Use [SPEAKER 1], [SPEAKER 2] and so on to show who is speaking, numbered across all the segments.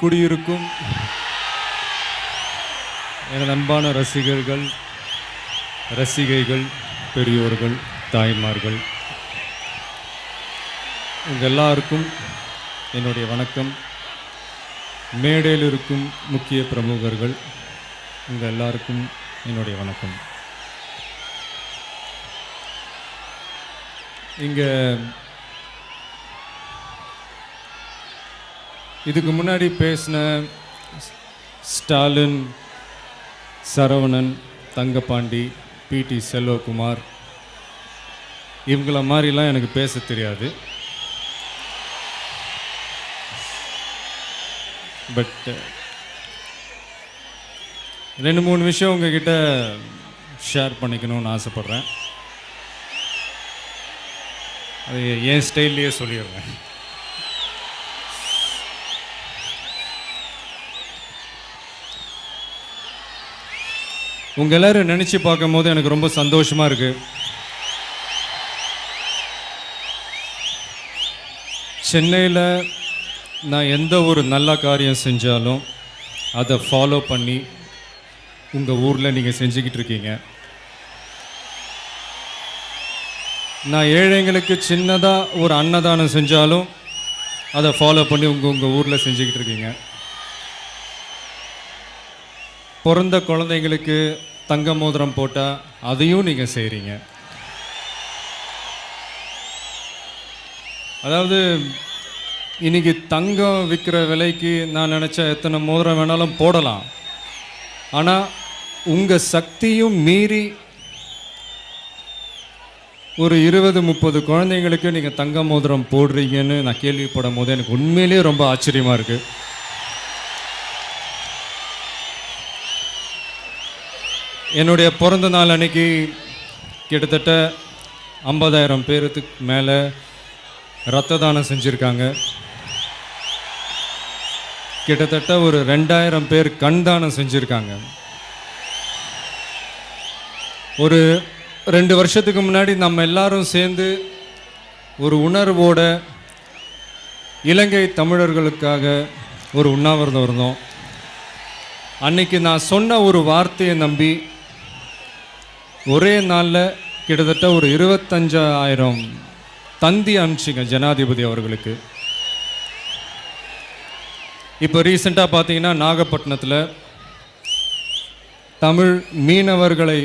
[SPEAKER 1] குடியிருக்கும் எனது அன்பான ரசிகர்கள், ரசிகைகள், பெரியோர்கள், தாய்மார்கள், உங்கள் எல்லாருக்கும் என்னுடைய வணக்கம். மேடையில் இருக்கும் முக்கிய பிரமுகர்கள், உங்கள் எல்லாருக்கும் என்னுடைய வணக்கம். இங்கே இதுக்கு முன்னாடி பேசின ஸ்டாலின், சரவணன், தங்கப்பாண்டி, பிடி செல்வகுமார், இவங்கள மாதிரிலாம் எனக்கு பேச தெரியாது. பட் 2-3 விஷயம் உங்ககிட்ட ஷேர் பண்ணிக்கணும்னு ஆசைப்பட்றேன். அது என் ஸ்டைல்லையே சொல்லிடுறேன். உங்கள் எல்லோரும் நினச்சி பார்க்கும் போது எனக்கு ரொம்ப சந்தோஷமாக இருக்குது. சென்னையில் நான் எந்த ஒரு நல்ல காரியம் செஞ்சாலும் அதை ஃபாலோ பண்ணி உங்கள் ஊரில் நீங்கள் செஞ்சுக்கிட்டு இருக்கீங்க. நான் ஏழைங்களுக்கு சின்னதாக ஒரு அன்னதானம் செஞ்சாலும் அதை ஃபாலோ பண்ணி உங்கள் ஊரில் செஞ்சுக்கிட்டு இருக்கீங்க. பிறந்த குழந்தைங்களுக்கு தங்க மோதிரம் போட்டால் அதையும் நீங்கள் செய்கிறீங்க. அதாவது இன்றைக்கி தங்கம் விற்கிற விலைக்கு நான் நினச்சா எத்தனை மோதிரம் வேணாலும் போடலாம். ஆனால் உங்கள் சக்தியும் மீறி ஒரு 20-30 குழந்தைங்களுக்கு நீங்கள் தங்க மோதிரம் போடுறீங்கன்னு நான் கேள்விப்படும் போது எனக்கு உண்மையிலேயே ரொம்ப ஆச்சரியமாக இருக்குது. என்னுடைய பிறந்த நாள் அன்னைக்கு கிட்டத்தட்ட 50,000 பேருக்கு மேலே இரத்த தானம் செஞ்சுருக்காங்க. கிட்டத்தட்ட ஒரு 2,000 பேர் கண் தானம் செஞ்சுருக்காங்க. ஒரு 2 வருஷத்துக்கு முன்னாடி நம்ம எல்லாரும் சேர்ந்து ஒரு உணர்வோட இலங்கை தமிழர்களுக்காக ஒரு உண்ணாவிரதம் இருந்தோம். அன்னைக்கு நான் சொன்ன ஒரு வார்த்தையை நம்பி ஒரே நாளில் கிட்டத்தட்ட ஒரு 25,000 தந்தி அனுப்பிச்சிங்க ஜனாதிபதி அவர்களுக்கு. இப்போ ரீசெண்டாக பார்த்தீங்கன்னா நாகப்பட்டினத்தில் தமிழ் மீனவர்களை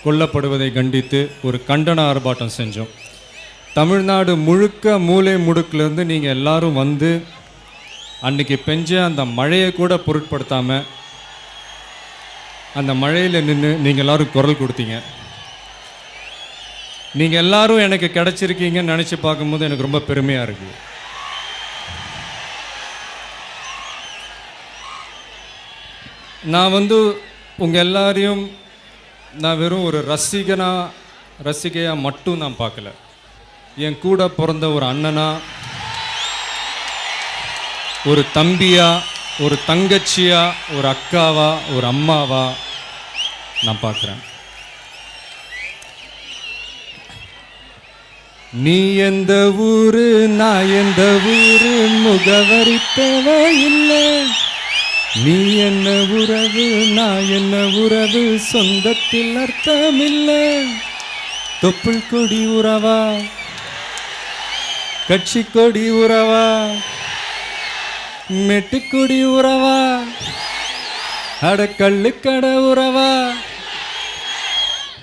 [SPEAKER 1] கொல்லப்படுவதை கண்டித்து ஒரு கண்டன ஆர்ப்பாட்டம் செஞ்சோம். தமிழ்நாடு முழுக்க மூலை முடுக்கிலேருந்து நீங்கள் எல்லாரும் வந்து அன்றைக்கி பெஞ்ச அந்த மழையை கூட பொருட்படுத்தாமல் அந்த மழையில் நின்று நீங்கள் எல்லோரும் குரல் கொடுத்தீங்க. நீங்கள் எல்லாரும் எனக்கு கிடச்சிருக்கீங்கன்னு நினச்சி பார்க்கும்போது எனக்கு ரொம்ப பெருமையாக இருக்குது. நான் உங்கள் எல்லாரையும் நான் வெறும் ஒரு ரசிகையாக மட்டும் நான் பார்க்கல. என் கூட பிறந்த ஒரு அண்ணனா, ஒரு தம்பியா, ஒரு தங்கச்சியா, ஒரு அக்காவா, ஒரு அம்மாவா நான் பார்க்குறேன். நீ எந்த ஊரு, நான் எந்த ஊரு, முகவரி தேவையில்லை. நீ என்ன உறவு, நான் என்ன உறவு, சொந்தத்தில் அர்த்தமில்லை. தொப்புள் கொடி உறவா, கட்சி கொடி உறவா, மெட்டுக்கொடி உறவா, அடக்கல்லுக்கட உறவா.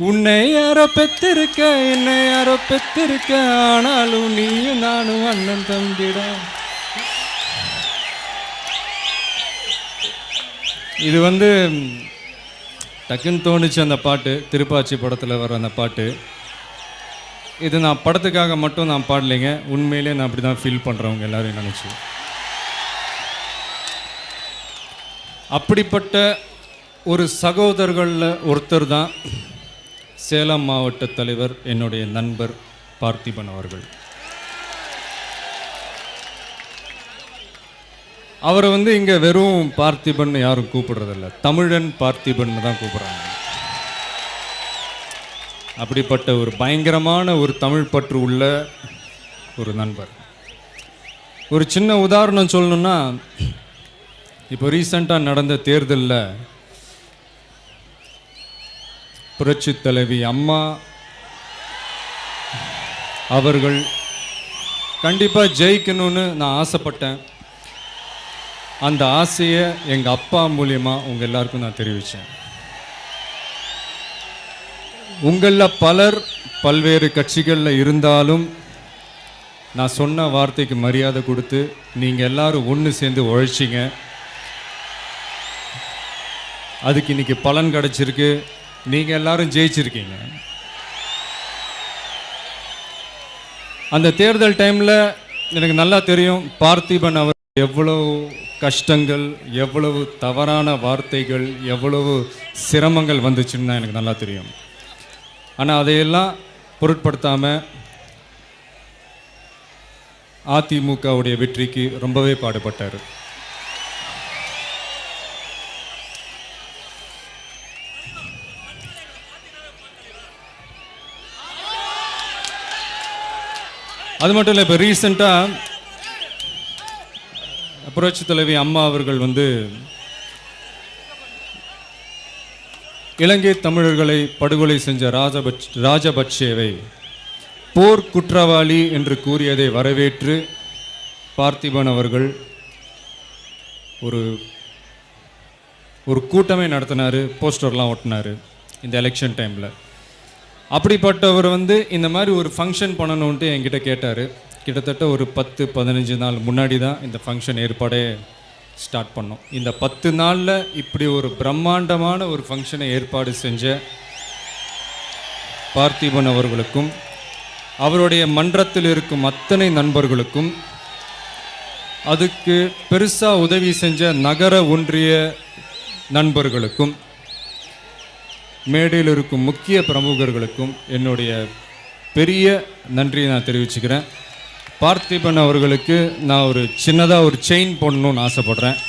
[SPEAKER 1] உன்னை யாரோ பெத்திருக்க, என்னை யாரோ பெத்திருக்க, ஆனாலும் நீயும் நானும் அண்ணன் தம்பிட. இது டக்குன்னு தோணுச்சு அந்த பாட்டு, திருப்பாச்சி படத்தில் வர அந்த பாட்டு. இது நான் படத்துக்காக மட்டும் நான் பாடலைங்க, உண்மையிலே நான் அப்படி தான் ஃபீல் பண்ணுறவங்க எல்லாரும் நினச்சி. அப்படிப்பட்ட ஒரு சகோதரர்களில் ஒருத்தர் தான் சேலம் மாவட்ட தலைவர் என்னுடைய நண்பர் பார்த்திபன் அவர்கள். அவரை இங்கே வெறும் பார்த்திபன் யாரும் கூப்பிடுறதில்ல, தமிழன் பார்த்திபன் தான் கூப்பிட்றாங்க. அப்படிப்பட்ட ஒரு பயங்கரமான ஒரு தமிழ் பற்று உள்ள ஒரு நண்பர். ஒரு சின்ன உதாரணம் சொல்லணும்னா, இப்போ ரீசண்டாக நடந்த தேர்தலில் புரட்சி தலைவி அம்மா அவர்கள் கண்டிப்பாக ஜெயிக்கணும்னு நான் ஆசைப்பட்டேன். அந்த ஆசையை எங்கள் அப்பா மூலியமாக உங்கள் எல்லாருக்கும் நான் தெரிவித்தேன். உங்களில் பலர் பல்வேறு கட்சிகளில் இருந்தாலும் நான் சொன்ன வார்த்தைக்கு மரியாதை கொடுத்து நீங்கள் எல்லாரும் ஒன்று சேர்ந்து உழைச்சிங்க. அதுக்கு இன்னைக்கு பலன் கிடச்சிருக்கு. நீங்கள் எல்லாரும் ஜெயிச்சிருக்கீங்க. அந்த தேர்தல் டைமில் எனக்கு நல்லா தெரியும் பார்த்திபன் அவர் எவ்வளவு கஷ்டங்கள், எவ்வளவு தவறான வார்த்தைகள், எவ்வளவு சிரமங்கள் வந்துச்சுன்னு தான் எனக்கு நல்லா தெரியும். ஆனால் அதையெல்லாம் பொருட்படுத்தாமல் அதிமுகவுடைய வெற்றிக்கு ரொம்பவே பாடுபட்டார். அது மட்டும் இல்லை, இப்போ ரீசெண்டாக புரட்சி தலைவி அம்மா அவர்கள் இலங்கை தமிழர்களை படுகொலை செஞ்ச ராஜபக்சேவை போர் குற்றவாளி என்று கூறியதை வரவேற்று பார்த்திபன் அவர்கள் ஒரு கூட்டமே நடத்தினார், போஸ்டர்லாம் ஒட்டினார் இந்த எலெக்ஷன் டைமில். அப்படிப்பட்டவர் இந்த மாதிரி ஒரு ஃபங்க்ஷன் பண்ணணுன்ட்டு என்கிட்ட கேட்டார். கிட்டத்தட்ட ஒரு 10-15 நாள் முன்னாடி தான் இந்த ஃபங்க்ஷன் ஏற்பாடே ஸ்டார்ட் பண்ணோம். இந்த 10 நாளில் இப்படி ஒரு பிரம்மாண்டமான ஒரு ஃபங்க்ஷனை ஏற்பாடு செஞ்ச பார்த்திபன் அவர்களுக்கும் அவருடைய மன்றத்தில் இருக்கும் அத்தனை நண்பர்களுக்கும், அதுக்கு பெருசாக உதவி செஞ்ச நகர ஒன்றிய நண்பர்களுக்கும், மேடையில் இருக்கும் முக்கிய பிரமுகர்களுக்கும் என்னுடைய பெரிய நன்றியை நான் தெரிவிச்சுக்கிறேன். பார்த்திபன் அவர்களுக்கு நான் ஒரு சின்னதாக ஒரு செயின் போடணும்னு ஆசைப்படுறேன்.